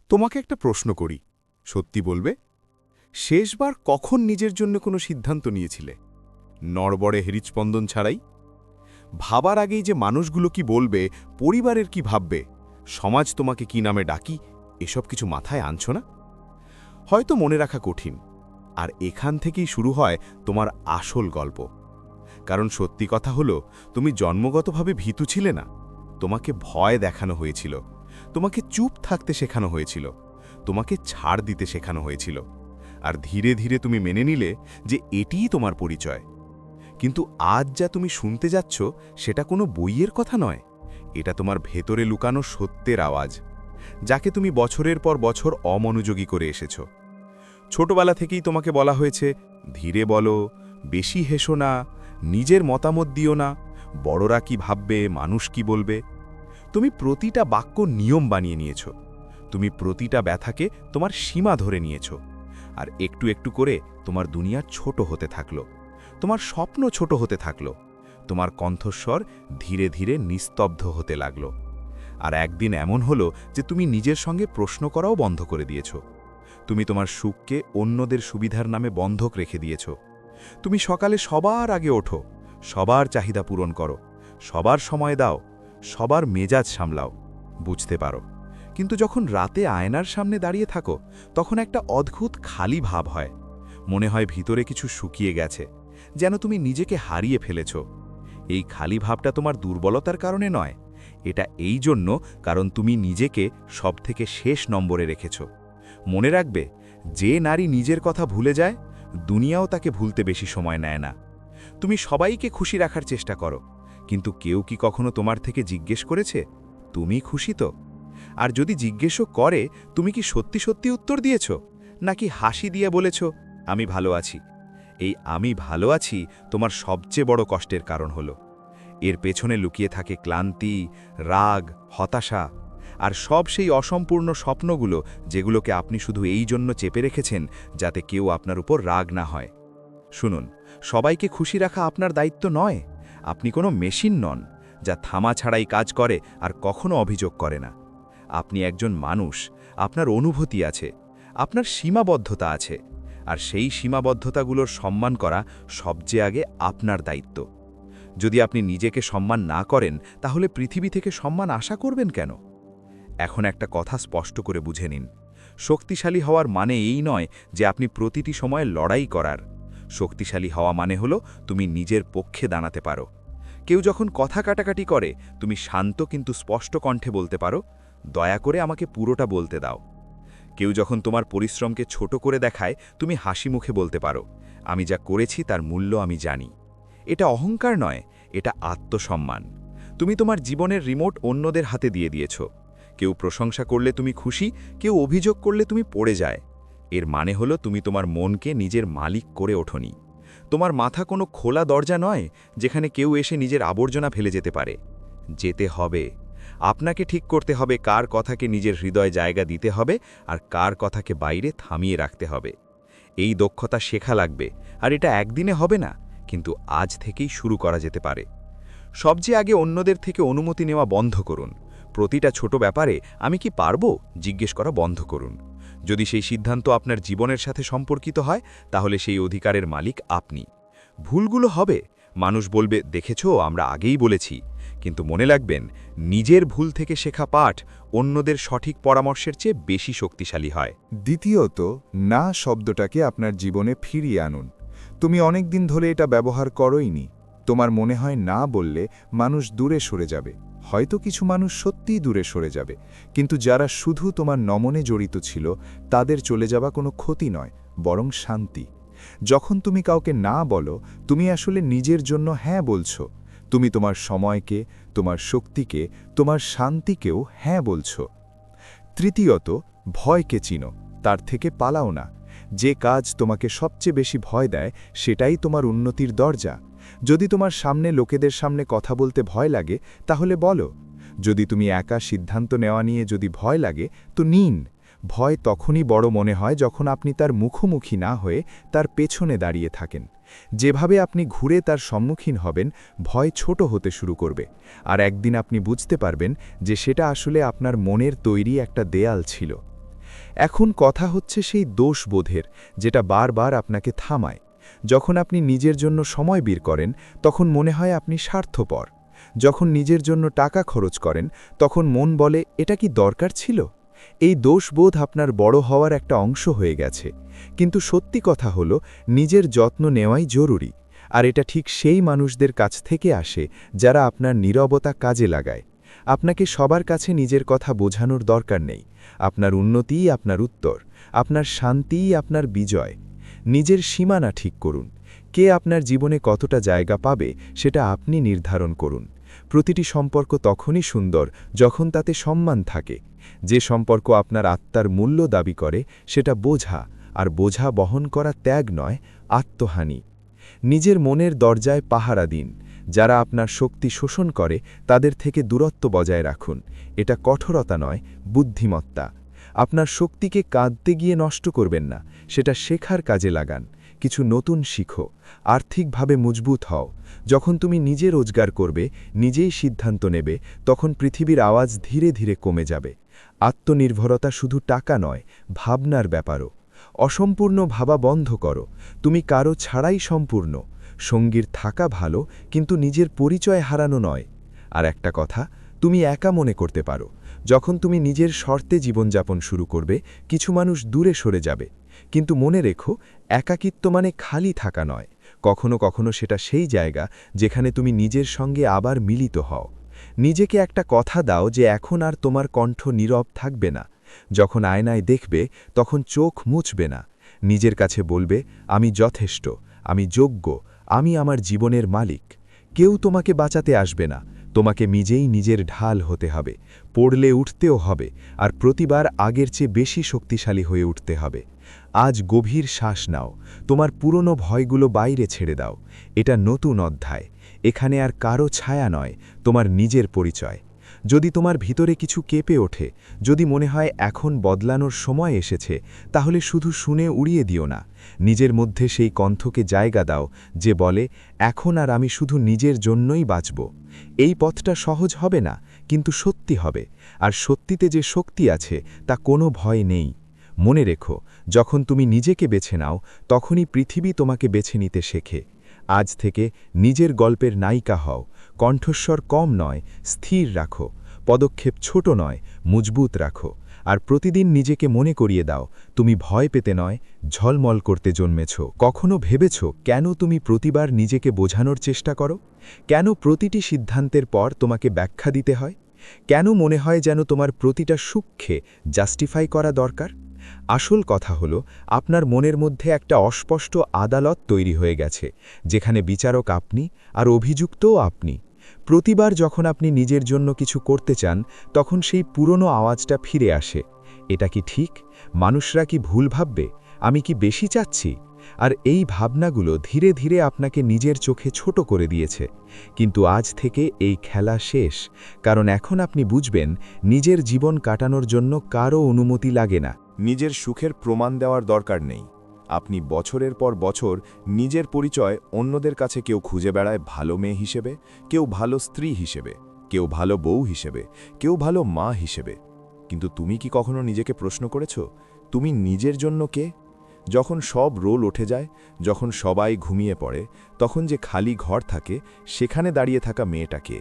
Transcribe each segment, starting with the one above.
তোমাকে একটা প্রশ্ন করি, সত্যি বলবে? শেষবার কখন নিজের জন্য কোনো সিদ্ধান্ত নিয়েছিলে? নড়বড়ে হৃৎস্পন্দন ছাড়াই? ভাবার আগেই যে মানুষগুলো কি বলবে, পরিবারের কি ভাববে, সমাজ তোমাকে কি নামে ডাকি, এসব কিছু মাথায় আনছো না? হয়তো মনে রাখা কঠিন, আর এখান থেকেই শুরু হয় তোমার আসল গল্প। কারণ সত্যি কথা হলো, তুমি জন্মগতভাবে ভীতু ছিলে না। তোমাকে ভয় দেখানো হয়েছিল, তোমাকে চুপ থাকতে শেখানো হয়েছিল, তোমাকে ছাড় দিতে শেখানো হয়েছিল। আর ধীরে ধীরে তুমি মেনে নিলে যে এটিই তোমার পরিচয়। কিন্তু আজ যা তুমি শুনতে যাচ্ছ, সেটা কোনো বইয়ের কথা নয়। এটা তোমার ভেতরে লুকানো সত্যের আওয়াজ, যাকে তুমি বছরের পর বছর অমনোযোগী করে এসেছো। ছোটবেলা থেকেই তোমাকে বলা হয়েছে, ধীরে বলো, বেশি হেসো না, নিজের মতামত দিও না, বড়রা কি ভাববে, মানুষ কি বলবে। তুমি প্রতিটা বাক্য নিয়ম বানিয়ে নিয়েছ। তুমি প্রতিটা ব্যথাকে তোমার সীমা ধরে নিয়েছ। আর একটু একটু করে তোমার দুনিয়া ছোট হতে থাকলো, তোমার স্বপ্ন ছোট হতে থাকলো, তোমার কণ্ঠস্বর ধীরে ধীরে নিস্তব্ধ হতে লাগলো। আর একদিন এমন হলো যে তুমি নিজের সঙ্গে প্রশ্ন করাও বন্ধ করে দিয়েছ। তুমি তোমার সুখকে অন্যদের সুবিধার নামে বন্ধক রেখে দিয়েছ। তুমি সকালে সবার আগে ওঠো, সবার চাহিদা পূরণ করো, সবার সময় দাও, সবার মেজাজ সামলাও, বুঝতে পারো। কিন্তু যখন রাতে আয়নার সামনে দাঁড়িয়ে থাকো, তখন একটা অদ্ভুত খালি ভাব হয়। মনে হয় ভিতরে কিছু শুকিয়ে গেছে, যেন তুমি নিজেকে হারিয়ে ফেলেছ। এই খালি ভাবটা তোমার দুর্বলতার কারণে নয়, এটা এই জন্য কারণ তুমি নিজেকে সবথেকে শেষ নম্বরে রেখেছ। মনে রাখবে, যে নারী নিজের কথা ভুলে যায়, দুনিয়াও তাকে ভুলতে বেশি সময় নেয় না। তুমি সবাইকে খুশি রাখার চেষ্টা করো, কিন্তু কেউ কি কখনো তোমার থেকে জিজ্ঞেস করেছে, তুমি খুশি তো? আর যদি জিজ্ঞেসও করে, তুমি কি সত্যি সত্যি উত্তর দিয়েছ, নাকি হাসি দিয়ে বলেছ, আমি ভালো আছি? এই আমি ভালো আছি তোমার সবচেয়ে বড় কষ্টের কারণ হলো। এর পেছনে লুকিয়ে থাকে ক্লান্তি, রাগ, হতাশা, আর সব সেই অসম্পূর্ণ স্বপ্নগুলো, যেগুলোকে আপনি শুধু এই জন্য চেপে রেখেছেন যাতে কেউ আপনার উপর রাগ না হয়। শুনুন, সবাইকে খুশি রাখা আপনার দায়িত্ব নয়। আপনি কোনো মেশিন নন, যা থামা ছাড়াই কাজ করে আর কখনো অভিযোগ করে না। আপনি একজন মানুষ, আপনার অনুভূতি আছে, আপনার সীমাবদ্ধতা আছে, আর সেই সীমাবদ্ধতাগুলোর সম্মান করা সবচেয়ে আগে আপনার দায়িত্ব। যদি আপনি নিজেকে সম্মান না করেন, তাহলে পৃথিবী থেকে সম্মান আশা করবেন কেন? এখন একটা কথা স্পষ্ট করে বুঝে নিন, শক্তিশালী হওয়ার মানে এই নয় যে আপনি প্রতিটি সময়ে লড়াই করার। শক্তিশালী হওয়া মানে হলো তুমি নিজের পক্ষে দাঁড়াতে পারো। কেউ যখন কথা কাটাকাটি করে, তুমি শান্ত কিন্তু স্পষ্ট কণ্ঠে বলতে পারো, দয়া করে আমাকে পুরোটা বলতে দাও। কেউ যখন তোমার পরিশ্রমকে ছোট করে দেখায়, তুমি হাসি মুখে বলতে পারো, আমি যা করেছি তার মূল্য আমি জানি। এটা অহংকার নয়, এটা আত্মসম্মান। তুমি তোমার জীবনের রিমোট অন্যদের হাতে দিয়ে দিয়েছ। কেউ প্রশংসা করলে তুমি খুশি, কেউ অভিযোগ করলে তুমি পড়ে যায়। এর মানে হলো তুমি তোমার মনকে নিজের মালিক করে ওঠোনি। তোমার মাথা কোনো খোলা দরজা নয়, যেখানে কেউ এসে নিজের আবর্জনা ফেলে যেতে পারে। যেতে হবে। আপনাকে ঠিক করতে হবে কার কথাকে নিজের হৃদয় জায়গা দিতে হবে, আর কার কথাকে বাইরে থামিয়ে রাখতে হবে। এই দক্ষতা শেখা লাগবে, আর এটা একদিনে হবে না, কিন্তু আজ থেকেই শুরু করা যেতে পারে। সবচেয়ে আগে অন্যদের থেকে অনুমতি নেওয়া বন্ধ করুন। প্রতিটা ছোট ব্যাপারে আমি কি পারবো জিজ্ঞেস করা বন্ধ করুন। যদি সেই সিদ্ধান্ত আপনার জীবনের সাথে সম্পর্কিত হয়, তাহলে সেই অধিকারের মালিক আপনি। ভুলগুলো হবে, মানুষ বলবে, দেখেছো আমরা আগেই বলেছি। কিন্তু মনে রাখবেন, নিজের ভুল থেকে শেখা পাঠ অন্যদের সঠিক পরামর্শের চেয়ে বেশি শক্তিশালী হয়। দ্বিতীয়ত, না শব্দটাকে আপনার জীবনে ফিরিয়ে আনুন। তুমি অনেক দিন ধরে এটা ব্যবহার করোইনি। তোমার মনে হয় না বললে মানুষ দূরে সরে যাবে। হয়তো কিছু মানুষ সত্যিই দূরে সরে যাবে, কিন্তু যারা শুধু তোমার নমনে জড়িত ছিল, তাদের চলে যাওয়া কোনো ক্ষতি নয়, বরং শান্তি। যখন তুমি কাউকে না বলো, তুমি আসলে নিজের জন্য হ্যাঁ বলছো। তুমি তোমার সময়কে, তোমার শক্তিকে, তোমার শান্তিকেও হ্যাঁ বলছো। তৃতীয়ত, ভয়কে চিনো, তার থেকে পালাও না। যে কাজ তোমাকে সবচেয়ে বেশি ভয় দেয়, সেটাই তোমার উন্নতির দরজা। যদি তোমার সামনে লোকেদের সামনে কথা বলতে ভয় লাগে, তাহলে বলো। যদি তুমি একা সিদ্ধান্ত নেওয়া নিয়ে যদি ভয় লাগে, তো নিন। ভয় তখনই বড় মনে হয় যখন আপনি তার মুখোমুখি না হয়ে তার পেছনে দাঁড়িয়ে থাকেন। যেভাবে আপনি ঘুরে তার সম্মুখীন হবেন, ভয় ছোট হতে শুরু করবে। আর একদিন আপনি বুঝতে পারবেন যে সেটা আসলে আপনার মনের তৈরি একটা দেয়াল ছিল। এখন কথা হচ্ছে সেই দোষবোধের, যেটা বারবার আপনাকে থামায়। যখন আপনি নিজের জন্য সময় বের করেন, তখন মনে হয় আপনি স্বার্থপর। যখন নিজের জন্য টাকা খরচ করেন, তখন মন বলে এটা কি দরকার ছিল। এই দোষবোধ আপনার বড় হওয়ার একটা অংশ হয়ে গেছে। কিন্তু সত্যি কথা হলো, নিজের যত্ন নেওয়াই জরুরি। আর এটা ঠিক সেই মানুষদের কাছ থেকে আসে যারা আপনার নীরবতা কাজে লাগায়। আপনাকে সবার কাছে নিজের কথা বোঝানোর দরকার নেই। আপনার উন্নতিই আপনার উত্তর, আপনার শান্তিই আপনার বিজয়। নিজের সীমানা ঠিক করুন। কে আপনার জীবনে কতটা জায়গা পাবে সেটা আপনি নির্ধারণ করুন। প্রতিটি সম্পর্ক তখনই সুন্দর যখন তাতে সম্মান থাকে। যে সম্পর্ক আপনার আত্মার মূল্য দাবি করে সেটা বোঝা, আর বোঝা বহন করা ত্যাগ নয়, আত্মহানি। নিজের মনের দরজায় পাহারা দিন। যারা আপনার শক্তি শোষণ করে তাদের থেকে দূরত্ব বজায় রাখুন। এটা কঠোরতা নয়, বুদ্ধিমত্তা। আপনার শক্তিকে কাঁদতে গিয়ে নষ্ট করবেন না, সেটা শেখার কাজে লাগান। কিছু নতুন শিখো, আর্থিকভাবে মজবুত হও। যখন তুমি নিজে রোজগার করবে, নিজেই সিদ্ধান্ত নেবে, তখন পৃথিবীর আওয়াজ ধীরে ধীরে কমে যাবে। আত্মনির্ভরতা শুধু টাকা নয়, ভাবনার ব্যাপারও। অসম্পূর্ণ ভাবা বন্ধ করো। তুমি কারো ছাড়াই সম্পূর্ণ। সঙ্গীর থাকা ভালো, কিন্তু নিজের পরিচয় হারানো নয়। আর একটা কথা, তুমি একা মনে করতে পারো। যখন তুমি নিজের শর্তে জীবনযাপন শুরু করবে, কিছু মানুষ দূরে সরে যাবে। কিন্তু মনে রেখো, একাকিত্ব মানে খালি থাকা নয়। কখনো কখনো সেটা সেই জায়গা যেখানে তুমি নিজের সঙ্গে আবার মিলিত হও। নিজেকে একটা কথা দাও যে এখন আর তোমার কণ্ঠ নীরব থাকবে না। যখন আয়নায় দেখবে, তখন চোখ মুছবে না। নিজের কাছে বলবে, আমি যথেষ্ট, আমি যোগ্য, আমি আমার জীবনের মালিক। কেউ তোমাকে বাঁচাতে আসবে না। তোমাকে নিজেই নিজের ঢাল হতে হবে। পড়লে উঠতেও হবে, আর প্রতিবার আগের চেয়ে বেশি শক্তিশালী হয়ে উঠতে হবে। আজ গভীর শ্বাস নাও। তোমার পুরনো ভয়গুলো বাইরে ছেড়ে দাও। এটা নতুন অধ্যায়। এখানে আর কারো ছায়া নয়, তোমার নিজের পরিচয়। যদি তোমার ভিতরে কিছু কেঁপে ওঠে, যদি মনে হয় এখন বদলানোর সময় এসেছে, তাহলে শুধু শুনে উড়িয়ে দিও না। নিজের মধ্যে সেই কণ্ঠকে জায়গা দাও যে বলে, এখন আর আমি শুধু নিজের জন্যই বাঁচব। এই পথটা সহজ হবে না, কিন্তু সত্যি হবে। আর সত্যিতে যে শক্তি আছে, তা কোনো ভয় নেই। মনে রেখো, যখন তুমি নিজেকে বেছে নাও, তখনই পৃথিবী তোমাকে বেছে নিতে শেখে। আজ থেকে নিজের গল্পের নায়িকা হও। কণ্ঠস্বর কম নয়, স্থির রাখো। পদক্ষেপ ছোট নয়, মজবুত রাখো। আর প্রতিদিন নিজেকে মনে করিয়ে দাও, তুমি ভয় পেতে নয়, ঝলমল করতে জন্মেছ। কখনো ভেবেছ কেন তুমি প্রতিবার নিজেকে বোঝানোর চেষ্টা করো? কেন প্রতিটি সিদ্ধান্তের পর তোমাকে ব্যাখ্যা দিতে হয়? কেন মনে হয় যেন তোমার প্রতিটা সুখকে জাস্টিফাই করা দরকার? আসল কথা হলো, আপনার মনের মধ্যে একটা অস্পষ্ট আদালত তৈরি হয়ে গেছে, যেখানে বিচারক আপনি আর অভিযুক্তও আপনি। প্রতিবার যখন আপনি নিজের জন্য কিছু করতে চান, তখন সেই পুরনো আওয়াজটা ফিরে আসে। এটা কি ঠিক? মানুষরা কি ভুল ভাববে? আমি কি বেশি চাচ্ছি? আর এই ভাবনাগুলো ধীরে ধীরে আপনাকে নিজের চোখে ছোট করে দিয়েছে। কিন্তু আজ থেকে এই খেলা শেষ, কারণ এখন আপনি বুঝবেন, নিজের জীবন কাটানোর জন্য কারও অনুমতি লাগে না। নিজের সুখের প্রমাণ দেওয়ার দরকার নেই। আপনি বছরের পর বছর নিজের পরিচয় অন্যদের কাছে কেউ খুঁজে বেড়ায় ভালো মেয়ে হিসেবে, কেউ ভালো স্ত্রী হিসেবে, কেউ ভালো বউ হিসেবে, কেউ ভালো মা হিসেবে। কিন্তু তুমি কি কখনো নিজেকে প্রশ্ন করেছ, তুমি নিজের জন্য কে? যখন সব রোল উঠে যায়, যখন সবাই ঘুমিয়ে পড়ে, তখন যে খালি ঘর থাকে, সেখানে দাঁড়িয়ে থাকা মেয়েটা কে?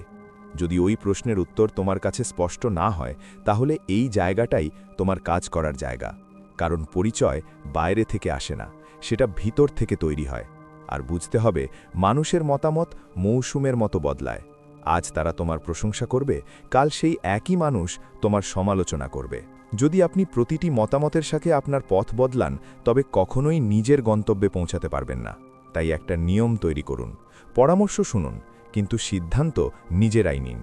যদি ওই প্রশ্নের উত্তর তোমার কাছে স্পষ্ট না হয়, তাহলে এই জায়গাটাই তোমার কাজ করার জায়গা। কারণ পরিচয় বাইরে থেকে আসে না, সেটা ভিতর থেকে তৈরি হয়। আর বুঝতে হবে, মানুষের মতামত মৌসুমের মতো বদলায়। আজ তারা তোমার প্রশংসা করবে, কাল সেই একই মানুষ তোমার সমালোচনা করবে। যদি আপনি প্রতিটি মতামতের সাথে আপনার পথ বদলান, তবে কখনোই নিজের গন্তব্যে পৌঁছাতে পারবেন না। তাই একটা নিয়ম তৈরি করুন, পরামর্শ শুনুন, কিন্তু সিদ্ধান্ত নিজেরাই নিন।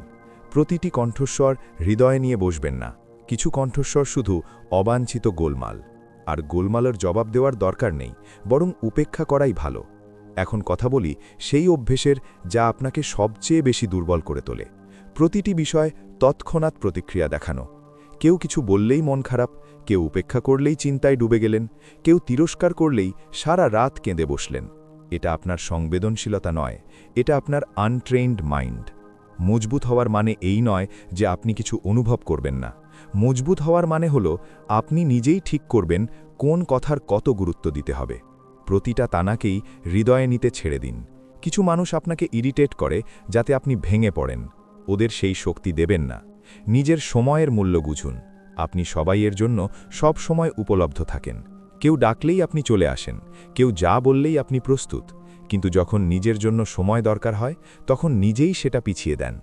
প্রতিটি কণ্ঠস্বর হৃদয়ে নিয়ে বসবেন না। কিছু কণ্ঠস্বর শুধু অবাঞ্ছিত গোলমাল, আর গোলমালের জবাব দেওয়ার দরকার নেই, বরং উপেক্ষা করাই ভালো। এখন কথা বলি সেই অভ্যেসের যা আপনাকে সবচেয়ে বেশি দুর্বল করে তোলে। প্রতিটি বিষয় তৎক্ষণাৎ প্রতিক্রিয়া দেখানো। কেউ কিছু বললেই মন খারাপ, কেউ উপেক্ষা করলেই চিন্তায় ডুবে গেলেন, কেউ তিরস্কার করলেই সারা রাত কেঁদে বসলেন। এটা আপনার সংবেদনশীলতা নয়, এটা আপনার আনট্রেইনড মাইন্ড। মজবুত হওয়ার মানে এই নয় যে আপনি কিছু অনুভব করবেন না। মজবুত হওয়ার মানে হলো আপনি নিজেই ঠিক করবেন কোন কথার কত গুরুত্ব দিতে হবে। প্রতিটা তানাকেই হৃদয়ে নিতে ছেড়ে দিন। কিছু মানুষ আপনাকে ইরিটেট করে যাতে আপনি ভেঙে পড়েন। ওদের সেই শক্তি দেবেন না। নিজের সময়ের মূল্য বুঝুন। আপনি সবাইয়ের জন্য সব সময় উপলব্ধ থাকেন। কেউ ডাকলেই আপনি চলে আসেন, কেউ যা বললেই আপনি প্রস্তুত। কিন্তু যখন নিজের জন্য সময় দরকার হয় তখন নিজেই সেটা পিছিয়ে দেন।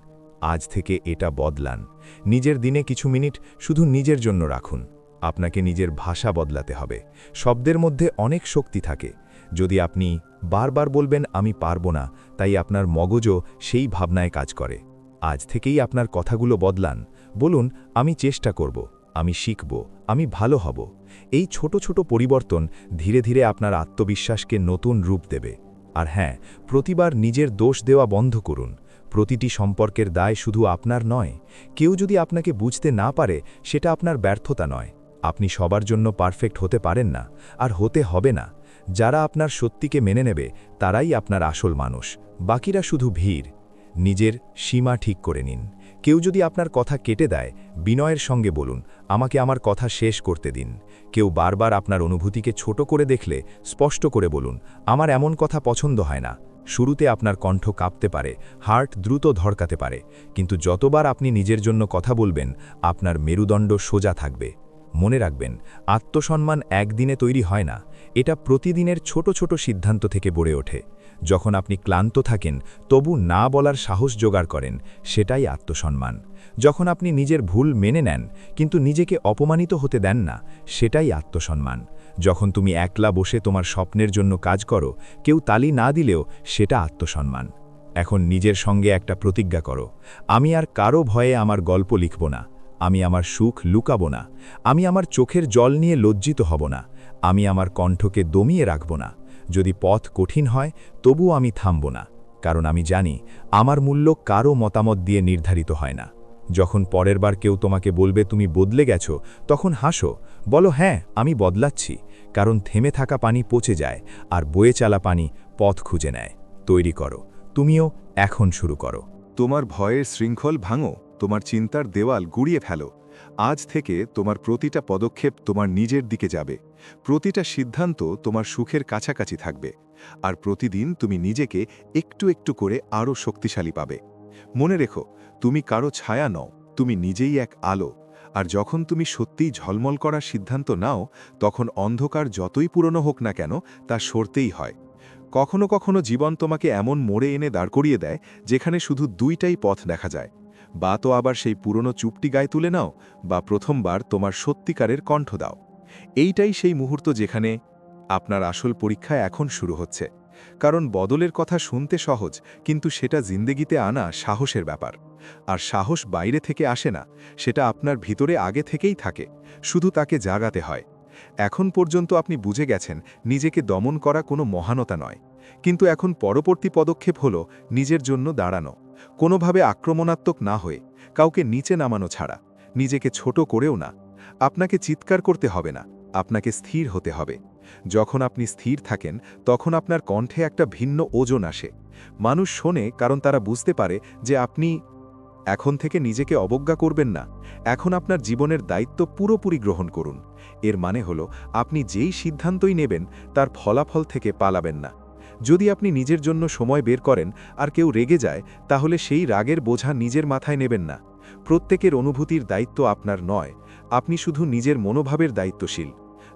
আজ থেকে এটা বদলান। নিজের দিনে কিছু মিনিট শুধু নিজের জন্য রাখুন। আপনাকে নিজের ভাষা বদলাতে হবে। শব্দের মধ্যে অনেক শক্তি থাকে। যদি আপনি বারবার বলবেন আমি পারবো না, তাই আপনার মগজও সেই ভাবনায় কাজ করে। আজ থেকেই আপনার কথাগুলো বদলান। বলুন আমি চেষ্টা করব, আমি শিখব, আমি ভালো হব। এই ছোট ছোট পরিবর্তন ধীরে ধীরে আপনার আত্মবিশ্বাসকে নতুন রূপ দেবে। আর হ্যাঁ, প্রতিবার নিজের দোষ দেওয়া বন্ধ করুন। প্রতিটি সম্পর্কের দায় শুধু আপনার নয়। কেউ যদি আপনাকে বুঝতে না পারে সেটা আপনার ব্যর্থতা নয়। আপনি সবার জন্য পারফেক্ট হতে পারেন না, আর হতে হবে না। যারা আপনার সত্যিকে মেনে নেবে তারাই আপনার আসল মানুষ, বাকিরা শুধু ভিড়। নিজের সীমা ঠিক করে নিন। কেউ যদি আপনার কথা কেটে দেয়, বিনয়ের সঙ্গে বলুন আমাকে আমার কথা শেষ করতে দিন। কেউ বারবার আপনার অনুভূতিকে ছোট করে দেখলে স্পষ্ট করে বলুন আমার এমন কথা পছন্দ হয় না। শুরুতে আপনার কণ্ঠ কাঁপতে পারে, হার্ট দ্রুত ধড়কাতে পারে, কিন্তু যতবার আপনি নিজের জন্য কথা বলবেন আপনার মেরুদণ্ড সোজা থাকবে। মনে রাখবেন, আত্মসম্মান একদিনে তৈরি হয় না, এটা প্রতিদিনের ছোট ছোট সিদ্ধান্ত থেকে গড়ে ওঠে। যখন আপনি ক্লান্ত থাকেন তবু না বলার সাহস জোগাড় করেন, সেটাই আত্মসম্মান। যখন আপনি নিজের ভুল মেনে নেন কিন্তু নিজেকে অপমানিত হতে দেন না, সেটাই আত্মসম্মান। যখন তুমি একলা বসে তোমার স্বপ্নের জন্য কাজ করো, কেউ তালি না দিলেও সেটা আত্মসম্মান। এখন নিজের সঙ্গে একটা প্রতিজ্ঞা করো, আমি আর কারো ভয়ে আমার গল্প লিখব না। আমি আমার সুখ লুকাবো না। আমি আমার চোখের জল নিয়ে লজ্জিত হব না। আমি আমার কণ্ঠকে দমিয়ে রাখব না। যদি পথ কঠিন হয় তবুও আমি থামব না, কারণ আমি জানি আমার মূল্য কারো মতামত দিয়ে নির্ধারিত হয় না। যখন পরের বার কেউ তোমাকে বলবে তুমি বদলে গেছো, তখন হাসো, বলো হ্যাঁ আমি বদলাচ্ছি, কারণ থেমে থাকা পানি পচে যায় আর বয়ে চালা পানি পথ খুঁজে নেয়। তৈরি করো, তুমিও এখন শুরু করো। তোমার ভয়ের শৃঙ্খল ভাঙো, তোমার চিন্তার দেওয়াল গুড়িয়ে ফেলো। আজ থেকে তোমার প্রতিটা পদক্ষেপ তোমার নিজের দিকে যাবে, প্রতিটা সিদ্ধান্ত তোমার সুখের কাছাকাছি থাকবে, আর প্রতিদিন তুমি নিজেকে একটু একটু করে আরও শক্তিশালী পাবে। মনে রেখো, তুমি কারো ছায়া নও, তুমি নিজেই এক আলো। আর যখন তুমি সত্যিই ঝলমল করার সিদ্ধান্ত নাও, তখন অন্ধকার যতই পুরনো হোক না কেন তা সরতেই হয়। কখনো কখনো জীবন তোমাকে এমন মোড়ে এনে দাঁড় করিয়ে দেয় যেখানে শুধু দুইটাই পথ দেখা যায়। বা তো আবার সেই পুরনো চুপটি গায়ে তুলে নাও, বা প্রথমবার তোমার সত্যিকারের কণ্ঠ দাও। এইটাই সেই মুহূর্ত যেখানে আপনার আসল পরীক্ষা এখন শুরু হচ্ছে। কারণ বদলের কথা শুনতে সহজ, কিন্তু সেটা জিন্দেগিতে আনা সাহসের ব্যাপার। আর সাহস বাইরে থেকে আসে না, সেটা আপনার ভিতরে আগে থেকেই থাকে, শুধু তাকে জাগাতে হয়। এখন পর্যন্ত আপনি বুঝে গেছেন নিজেকে দমন করা কোনো মহানতা নয়, কিন্তু এখন পরবর্তী পদক্ষেপ হলো নিজের জন্য দাঁড়ানো, কোনোভাবে আক্রমণাত্মক না হয়ে, কাউকে নিচে নামানো ছাড়া, নিজেকে ছোট করেও না। আপনাকে চিৎকার করতে হবে না, আপনাকে স্থির হতে হবে। যখন আপনি স্থির থাকেন তখন আপনার কণ্ঠে একটা ভিন্ন ওজন আসে। মানুষ শোনে কারণ তারা বুঝতে পারে যে আপনি এখন থেকে নিজেকে অবজ্ঞা করবেন না। এখন আপনার জীবনের দায়িত্ব পুরোপুরি গ্রহণ করুন। এর মানে হলো আপনি যেই সিদ্ধান্তই নেবেন তার ফলাফল থেকে পালাবেন না। যদি আপনি নিজের জন্য সময় বের করেন আর কেউ রেগে যায়, তাহলে সেই রাগের বোঝা নিজের মাথায় নেবেন না। প্রত্যেকের অনুভূতির দায়িত্ব আপনার নয়, আপনি শুধু নিজের মনোভাবের দায়িত্বশীল।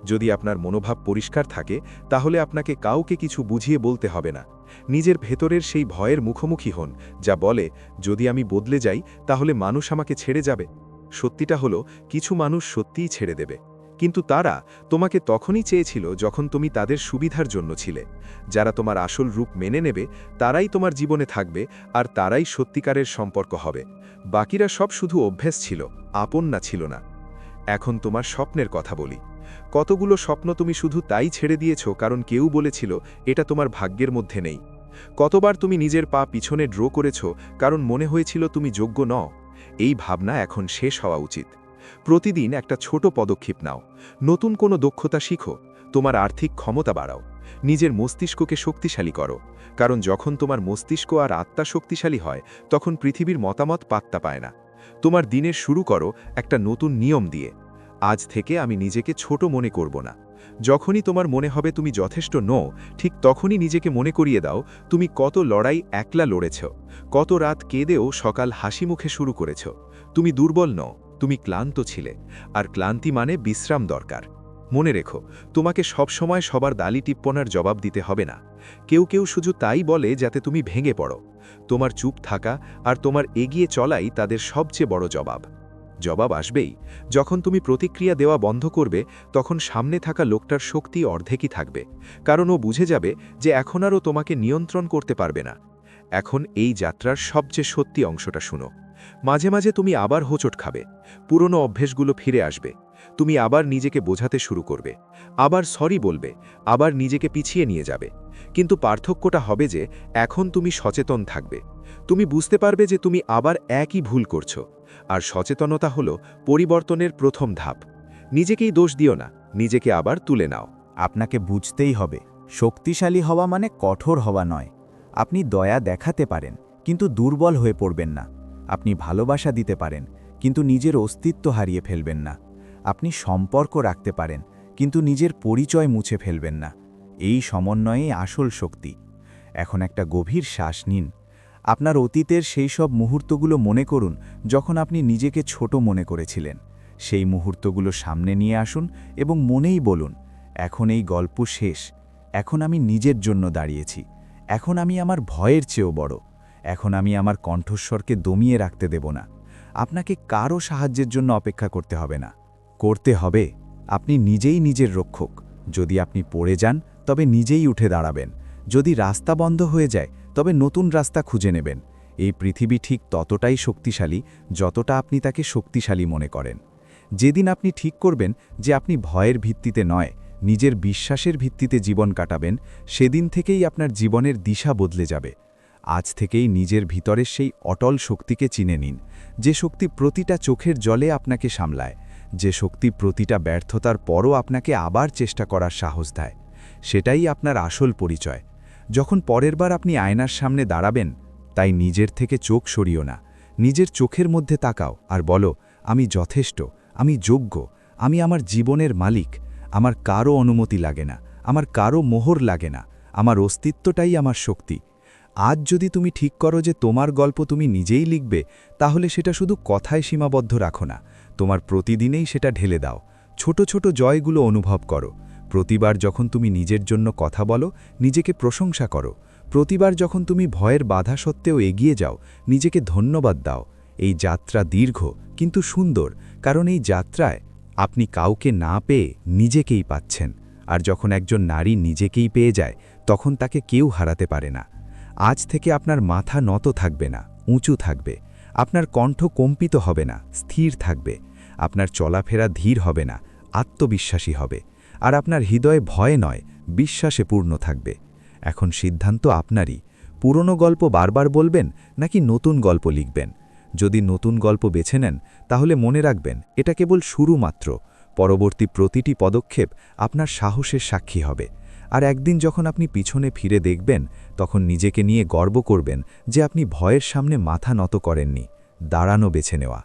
যদি আপনার মনোভাব পরিষ্কার থাকে তাহলে আপনাকে কাউকে কিছু বুঝিয়ে বলতে হবে না। নিজের ভেতরের সেই ভয়ের মুখোমুখি হন যা বলে যদি আমি বদলে যাই তাহলে মানুষ আমাকে ছেড়ে যাবে। সত্যিটা হলো কিছু মানুষ সত্যিই ছেড়ে দেবে, কিন্তু তারা তোমাকে তখনই চেয়েছিল যখন তুমি তাদের সুবিধার জন্য ছিলে। যারা তোমার আসল রূপ মেনে নেবে তারাই তোমার জীবনে থাকবে, আর তারাই সত্যিকারের সম্পর্ক হবে। বাকিরা সব শুধু অভ্যেস ছিল, আপন না ছিল না। এখন তোমার স্বপ্নের কথা বলি। কতগুলো স্বপ্ন তুমি শুধু তাই ছেড়ে দিয়েছ কারণ কেউ বলেছিল এটা তোমার ভাগ্যের মধ্যে নেই। কতবার তুমি নিজের পা পিছনে ড্র করেছ কারণ মনে হয়েছিল তুমি যোগ্য নও। এই ভাবনা এখন শেষ হওয়া উচিত। প্রতিদিন একটা ছোট পদক্ষেপ নাও, নতুন কোনো দক্ষতা শিখো, তোমার আর্থিক ক্ষমতা বাড়াও, নিজের মস্তিষ্ককে শক্তিশালী করো। কারণ যখন তোমার মস্তিষ্ক আর আত্মা শক্তিশালী হয় তখন পৃথিবীর মতামত পাত্তা পায় না। তোমার দিনের শুরু করো একটা নতুন নিয়ম দিয়ে। আজ থেকে আমি নিজেকে ছোট মনে করব না। যখনই তোমার মনে হবে তুমি যথেষ্ট নও, ঠিক তখনই নিজেকে মনে করিয়ে দাও তুমি কত লড়াই একলা লড়েছ, কত রাত কেঁদেও সকাল হাসি মুখে শুরু করেছ। তুমি দুর্বল নও, তুমি ক্লান্ত ছিলে, আর ক্লান্তি মানে বিশ্রাম দরকার। মনে রেখো, তোমাকে সবসময় সবার দালি টিপ্পনার জবাব দিতে হবে না। কেউ কেউ শুধু তাই বলে যাতে তুমি ভেঙে পড়ো। তোমার চুপ থাকা আর তোমার এগিয়ে চলাই তাদের সবচেয়ে বড় জবাব। জবাব আসবেই। যখন তুমি প্রতিক্রিয়া দেওয়া বন্ধ করবে, তখন সামনে থাকা লোকটার শক্তি অর্ধেকই থাকবে, কারণ ও বুঝে যাবে যে এখন আর ও তোমাকে নিয়ন্ত্রণ করতে পারবে না। এখন এই যাত্রার সবচেয়ে সত্যি অংশটা শুনো। মাঝে মাঝে তুমি আবার হোঁচট খাবে, পুরনো অভ্যেসগুলো ফিরে আসবে, তুমি আবার নিজেকে বোঝাতে শুরু করবে, আবার সরি বলবে, আবার নিজেকে পিছিয়ে নিয়ে যাবে। কিন্তু পার্থক্যটা হবে যে এখন তুমি সচেতন থাকবে। তুমি বুঝতে পারবে যে তুমি আবার একই ভুল করছো। আর সচেতনতা হলো পরিবর্তনের প্রথম ধাপ। নিজেকেই দোষ দিও না, নিজেকে আবার তুলে নাও। আপনাকে বুঝতেই হবে, শক্তিশালী হওয়া মানে কঠোর হওয়া নয়। আপনি দয়া দেখাতে পারেন, কিন্তু দুর্বল হয়ে পড়বেন না। আপনি ভালোবাসা দিতে পারেন, কিন্তু নিজের অস্তিত্ব হারিয়ে ফেলবেন না। আপনি সম্পর্ক রাখতে পারেন, কিন্তু নিজের পরিচয় মুছে ফেলবেন না। এই সমন্বয়েই আসল শক্তি। এখন একটা গভীর শ্বাস নিন। আপনার অতীতের সেই সব মুহূর্তগুলো মনে করুন যখন আপনি নিজেকে ছোট মনে করেছিলেন। সেই মুহূর্তগুলো সামনে নিয়ে আসুন এবং মনেই বলুন, এখন এই গল্প শেষ। এখন আমি নিজের জন্য দাঁড়িয়েছি। এখন আমি আমার ভয়ের চেয়েও বড়। এখন আমি আমার কণ্ঠস্বরকে দমিয়ে রাখতে দেব না। আপনাকে কারও সাহায্যের জন্য অপেক্ষা করতে হবে না। করতে হবে, আপনি নিজেই নিজের রক্ষক। যদি আপনি পড়ে যান, তবে নিজেই উঠে দাঁড়াবেন। যদি রাস্তা বন্ধ হয়ে যায়, তবে নতুন রাস্তা খুঁজে নেবেন। এই পৃথিবী ঠিক ততটাই শক্তিশালী যতটা আপনি তাকে শক্তিশালী মনে করেন। যেদিন আপনি ঠিক করবেন যে আপনি ভয়ের ভিত্তিতে নয়, নিজের বিশ্বাসের ভিত্তিতে জীবন কাটাবেন, সেদিন থেকেই আপনার জীবনের দিশা বদলে যাবে। আজ থেকেই নিজের ভিতরের সেই অটল শক্তিকে চিনে নিন, যে শক্তি প্রতিটা চোখের জলে আপনাকে সামলায়, যে শক্তি প্রতিটা ব্যর্থতার পরও আপনাকে আবার চেষ্টা করার সাহস দেয়। সেটাই আপনার আসল পরিচয়। যখন পরের বার আপনি আয়নার সামনে দাঁড়াবেন, তাই নিজের থেকে চোখ সরিও না। নিজের চোখের মধ্যে তাকাও আর বলো, আমি যথেষ্ট, আমি যোগ্য, আমি আমার জীবনের মালিক। আমার কারও অনুমতি লাগে না, আমার কারও মোহর লাগে না। আমার অস্তিত্বটাই আমার শক্তি। আজ যদি তুমি ঠিক করো যে তোমার গল্প তুমি নিজেই লিখবে, তাহলে সেটা শুধু কথায় সীমাবদ্ধ রাখো না, তোমার প্রতিদিনেই সেটা ঢেলে দাও। ছোট ছোট জয়গুলো অনুভব করো। প্রতিবার যখন তুমি নিজের জন্য কথা বলো, নিজেকে প্রশংসা করো। প্রতিবার যখন তুমি ভয়ের বাধা সত্ত্বেও এগিয়ে যাও, নিজেকে ধন্যবাদ দাও। এই যাত্রা দীর্ঘ কিন্তু সুন্দর, কারণ এই যাত্রায় আপনি কাউকে না পেয়ে নিজেকেই পাচ্ছেন। আর যখন একজন নারী নিজেকেই পেয়ে যায়, তখন তাকে কেউ হারাতে পারে না। আজ থেকে আপনার মাথা নত থাকবে না, উঁচু থাকবে। আপনার কণ্ঠ কম্পিত হবে না, স্থির থাকবে। আপনার চলাফেরা ধীর হবে না, আত্মবিশ্বাসী হবে। আর আপনার হৃদয়ে ভয় নয়, বিশ্বাসে পূর্ণ থাকবে। এখন সিদ্ধান্ত আপনারই। পুরনো গল্প বারবার বলবেন নাকি নতুন গল্প লিখবেন? যদি নতুন গল্প বেছে নেন, তাহলে মনে রাখবেন এটা কেবল শুরু মাত্র। পরবর্তী প্রতিটি পদক্ষেপ আপনার সাহসের সাক্ষী হবে। আর একদিন যখন আপনি পিছনে ফিরে দেখবেন, তখন নিজেকে নিয়ে গর্ব করবেন যে আপনি ভয়ের সামনে মাথা নত করেননি, দাঁড়ানো বেছে নেওয়া।